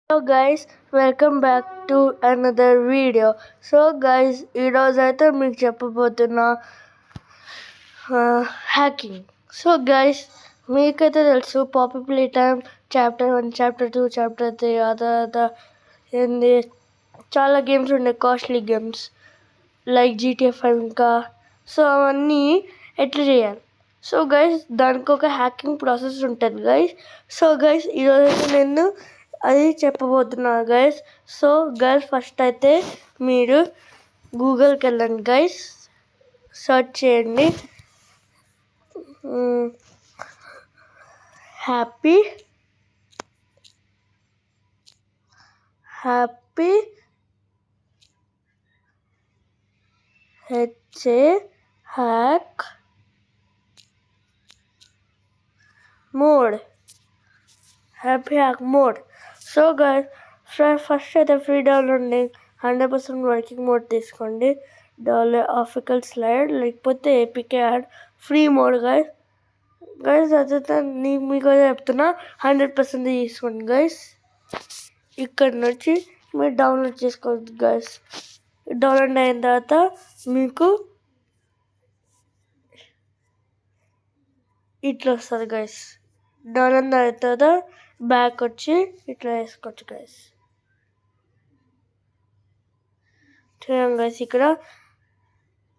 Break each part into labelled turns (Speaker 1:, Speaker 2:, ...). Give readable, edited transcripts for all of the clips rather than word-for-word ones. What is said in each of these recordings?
Speaker 1: Hello guys, welcome back to another video. So guys, ఈరోజు అయితే మీకు చెప్పబోతున్నా హ్యాకింగ్. సో గైస్, మీకైతే తెలుసు poppy play time chapter 1, chapter 2, chapter 3 ఆ తర్వాత ఏంది చాలా గేమ్స్ ఉండే, కాస్ట్లీ గేమ్స్ లైక్ GTA 5 ఇంకా. సో అవన్నీ ఎట్లా చేయాలి? సో గైస్, దానికి ఒక హ్యాకింగ్ ప్రాసెస్ ఉంటుంది గైస్. సో గైస్, ఈరోజు నేను అది చెప్పబోతున్నాను గైస్. సో గైస్, ఫస్ట్ అయితే మీరు గూగుల్కి వెళ్ళండి గైస్, సెర్చ్ చేయండి happy hack mode. So guys, first అయితే ఫ్రీ డౌన్లోడింగ్ 100% వర్కింగ్ మోడ్ తీసుకోండి. ఆఫికల్ స్లైడ్ లేకపోతే APK ad free mode guys. అదైతే మీకు చెప్తున్నా 100% తీసుకోండి గైస్. ఇక్కడ నుంచి మీరు డౌన్లోడ్ చేసుకోవచ్చు గైస్. డౌన్లోడ్ అయిన తర్వాత మీకు ఇట్లా వస్తుంది గైస్. డౌన్లోడ్ అయిన తర్వాత బ్యాక్ వచ్చి ఇట్లా వేసుకోవచ్చు గైస్. చూడండి గైస్, ఇక్కడ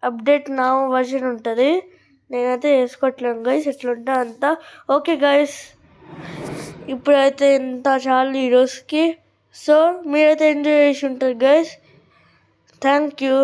Speaker 1: అప్డేట్ నా వర్షన్ ఉంటుంది. నేనైతే వేసుకోవట్లేను గైస్, ఎట్లా ఉంటే అంతా ఓకే గైస్. ఇప్పుడైతే ఇంత చాలు ఈరోజుకి. సో మీరైతే ఎంజాయ్ చేసి ఉంటారు గైస్. Thank you.